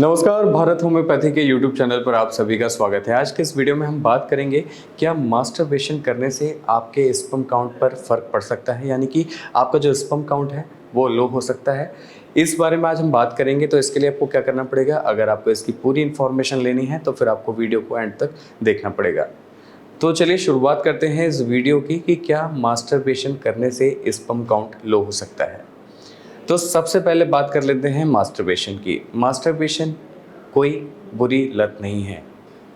नमस्कार, भारत होम्योपैथी के YouTube channel पर आप सभी का स्वागत है। आज के इस वीडियो में हम बात करेंगे क्या मास्टरबेशन करने से आपके स्पर्म काउंट पर फ़र्क पड़ सकता है, यानी कि आपका जो स्पर्म काउंट है वो लो हो सकता है। इस बारे में आज हम बात करेंगे। तो इसके लिए आपको क्या करना पड़ेगा, अगर आपको इसकी पूरी इन्फॉर्मेशन लेनी है तो फिर आपको वीडियो को एंड तक देखना पड़ेगा। तो चलिए शुरुआत करते हैं इस वीडियो की कि क्या मास्टरबेशन करने से स्पर्म काउंट लो हो सकता है। तो सबसे पहले बात कर लेते हैं मास्टरबेशन की। मास्टरबेशन कोई बुरी लत नहीं है,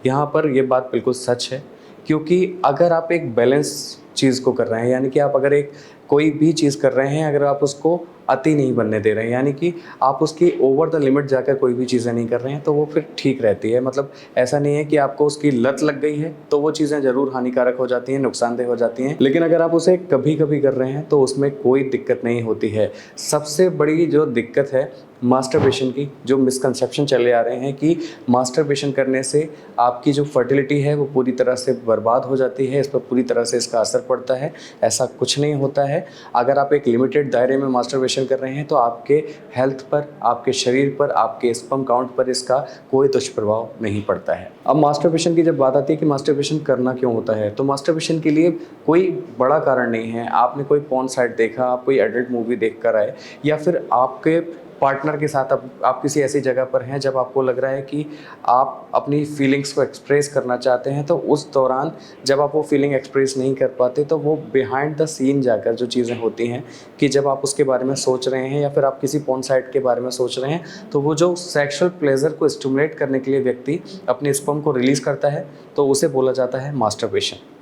यहाँ पर ये बात बिल्कुल सच है। क्योंकि अगर आप एक बैलेंस चीज़ को कर रहे हैं, यानी कि आप अगर एक कोई भी चीज़ कर रहे हैं, अगर आप उसको अति नहीं बनने दे रहे हैं, यानी कि आप उसकी ओवर द लिमिट जाकर कोई भी चीज़ें नहीं कर रहे हैं, तो वो फिर ठीक रहती है। मतलब ऐसा नहीं है कि आपको उसकी लत लग गई है तो वो चीज़ें ज़रूर हानिकारक हो जाती हैं, नुकसानदेह हो जाती हैं। लेकिन अगर आप उसे कभी कभी कर रहे हैं तो उसमें कोई दिक्कत नहीं होती है। सबसे बड़ी जो दिक्कत है मास्टरबेशन की, जो मिसकंसेप्शन चले आ रहे हैं कि मास्टरबेशन करने से आपकी जो फर्टिलिटी है वो पूरी तरह से बर्बाद हो जाती है, इस पर पूरी तरह से इसका असर पड़ता है। ऐसा कुछ नहीं होता है। अगर आप एक लिमिटेड दायरे में मास्टरबेशन कर रहे हैं तो आपके हेल्थ पर, आपके शरीर पर, आपके स्पर्म काउंट पर इसका कोई दुष्प्रभाव नहीं पड़ता है। अब मास्टरबेशन की जब बात आती है कि मास्टरबेशन करना क्यों होता है, तो मास्टरबेशन के लिए कोई बड़ा कारण नहीं है। आपने कोई पॉर्न साइट देखा, आप कोई एडल्ट मूवी देख कर आए, या फिर आपके पार्टनर के साथ आप किसी ऐसी जगह पर हैं जब आपको लग रहा है कि आप अपनी फीलिंग्स को एक्सप्रेस करना चाहते हैं, तो उस दौरान जब आप वो फीलिंग एक्सप्रेस नहीं कर पाते तो वो बिहाइंड द सीन जाकर जो चीज़ें होती हैं कि जब आप उसके बारे में सोच रहे हैं या फिर आप किसी पॉर्न साइट के बारे में सोच रहे हैं, तो वो जो सेक्सुअल प्लेजर को स्टिमुलेट करने के लिए व्यक्ति अपने स्पर्म को रिलीज़ करता है, तो उसे बोला जाता है मास्टरबेशन।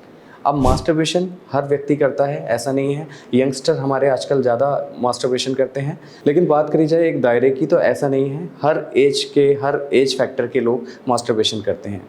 अब मास्टरबेशन हर व्यक्ति करता है, ऐसा नहीं है। यंगस्टर हमारे आजकल ज़्यादा मास्टरबेशन करते हैं, लेकिन बात करी जाए एक दायरे की तो ऐसा नहीं है। हर एज फैक्टर के लोग मास्टरबेशन करते हैं।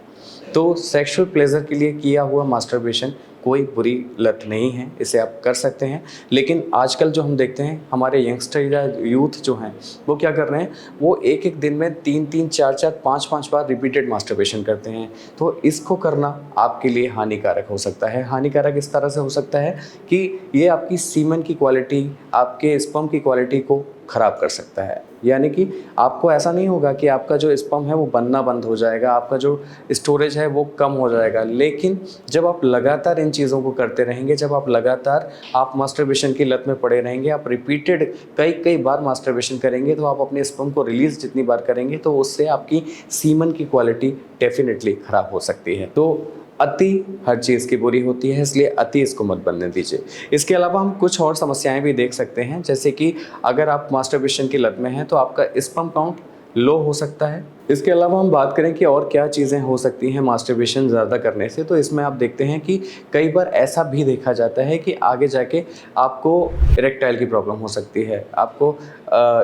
तो सेक्सुअल प्लेजर के लिए किया हुआ मास्टरबेशन कोई बुरी लत नहीं है, इसे आप कर सकते हैं। लेकिन आजकल जो हम देखते हैं हमारे यंगस्टर या यूथ जो हैं वो क्या कर रहे हैं, वो एक एक दिन में 3-3, 4-4, 5-5 बार रिपीटेड मास्टरबेशन करते हैं। तो इसको करना आपके लिए हानिकारक हो सकता है। हानिकारक इस तरह से हो सकता है कि ये आपकी सीमन की क्वालिटी, आपके स्पर्म की क्वालिटी को ख़राब कर सकता है। यानी कि आपको ऐसा नहीं होगा कि आपका जो स्पर्म है वो बनना बंद हो जाएगा, आपका जो स्टोरेज है वो कम हो जाएगा। लेकिन जब आप लगातार इन चीज़ों को करते रहेंगे, जब आप लगातार आप मास्टरबेशन की लत में पड़े रहेंगे, आप रिपीटेड कई बार मास्टरबेशन करेंगे, तो आप अपने स्पर्म को रिलीज़ जितनी बार करेंगे तो उससे आपकी सीमन की क्वालिटी डेफिनेटली ख़राब हो सकती है। तो अति हर चीज़ की बुरी होती है, इसलिए अति इसको मत बनने दीजिए। इसके अलावा हम कुछ और समस्याएं भी देख सकते हैं, जैसे कि अगर आप मास्टरबेशन की लत में हैं तो आपका स्पर्म काउंट लो हो सकता है। इसके अलावा हम बात करें कि और क्या चीज़ें हो सकती हैं मास्टरबेशन ज़्यादा करने से, तो इसमें आप देखते हैं कि कई बार ऐसा भी देखा जाता है कि आगे जाके आपको इरेक्टाइल की प्रॉब्लम हो सकती है, आपको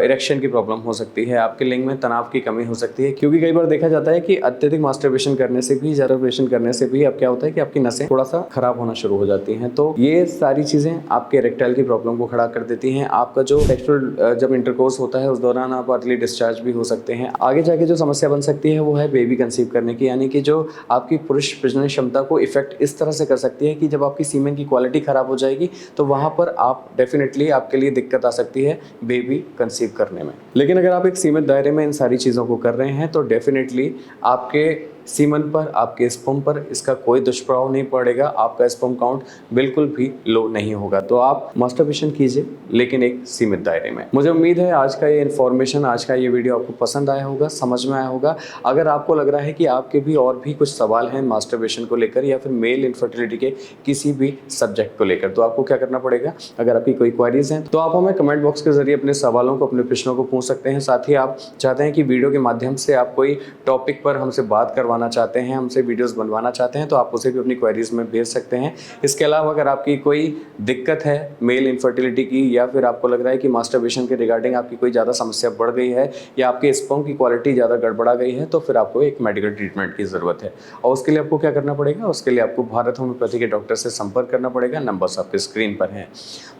इरेक्शन की प्रॉब्लम हो सकती है, आपके लिंग में तनाव की कमी हो सकती है। क्योंकि कई बार देखा जाता है कि अत्यधिक मास्टरबेशन करने से भी, ज़्यादा करने से भी अब क्या होता है कि आपकी नसें थोड़ा सा खराब होना शुरू हो जाती हैं। तो ये सारी चीज़ें आपके इरेक्टाइल की प्रॉब्लम को खड़ा कर देती हैं। आपका जो सेक्सुअल जब इंटरकोर्स होता है उस दौरान आप अर्ली डिस्चार्ज भी हो सकते हैं। आगे जाके जो समस्या बन सकती है वो है बेबी कंसीव करने की, यानी कि जो आपकी पुरुष प्रजनन क्षमता को इफेक्ट इस तरह से कर सकती है कि जब आपकी सीमेन की क्वालिटी ख़राब हो जाएगी तो वहाँ पर आप डेफिनेटली आपके लिए दिक्कत आ सकती है बेबी कंसीव करने में। लेकिन अगर आप एक सीमित दायरे में इन सारी चीज़ों को कर रहे हैं तो डेफिनेटली आपके सीमन पर, आपके स्पर्म पर इसका कोई दुष्प्रभाव नहीं पड़ेगा, आपका स्पर्म काउंट बिल्कुल भी लो नहीं होगा। तो आप मास्टरबेशन कीजिए, लेकिन एक सीमित दायरे में। मुझे उम्मीद है आज का ये इन्फॉर्मेशन, आज का ये वीडियो आपको पसंद आया होगा, समझ में आया होगा। अगर आपको लग रहा है कि आपके भी और भी कुछ सवाल हैं मास्टरबेशन को लेकर या फिर मेल इनफर्टिलिटी के किसी भी सब्जेक्ट को लेकर, तो आपको क्या करना पड़ेगा, अगर आपकी कोई क्वेरीज हैं तो आप हमें कमेंट बॉक्स के जरिए अपने सवालों को, अपने प्रश्नों को पूछ सकते हैं। साथ ही आप चाहते हैं कि वीडियो के माध्यम से आप कोई टॉपिक पर हमसे बात करवाना चाहते हैं, हमसे वीडियोस बनवाना चाहते हैं, तो आप उसे भी अपनी क्वेरीज में भेज सकते हैं। इसके अलावा अगर आपकी कोई दिक्कत है मेल इनफर्टिलिटी की, या फिर आपको लग रहा है कि मास्टरबेशन के रिगार्डिंग आपकी कोई ज़्यादा समस्या बढ़ गई है या आपके स्पर्म की क्वालिटी ज़्यादा गड़बड़ा गई है, तो फिर आपको एक मेडिकल ट्रीटमेंट की ज़रूरत है। और उसके लिए आपको क्या करना पड़ेगा, उसके लिए आपको भारत होम्योपैथी के डॉक्टर से संपर्क करना पड़ेगा। नंबर्स आपके स्क्रीन पर हैं।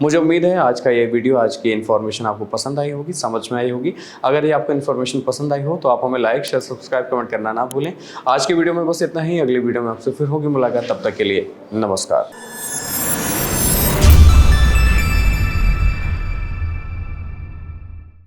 मुझे उम्मीद है आज का ये वीडियो, आज की इन्फॉर्मेशन आपको पसंद आई होगी, समझ में आई होगी। अगर ये आपको इन्फॉर्मेशन पसंद आई हो तो आप हमें लाइक, शेयर, सब्सक्राइब, कमेंट करना ना भूलें। आज की वीडियो में बस इतना ही। अगली वीडियो में आपसे फिर होगी मुलाकात, तब तक के लिए नमस्कार।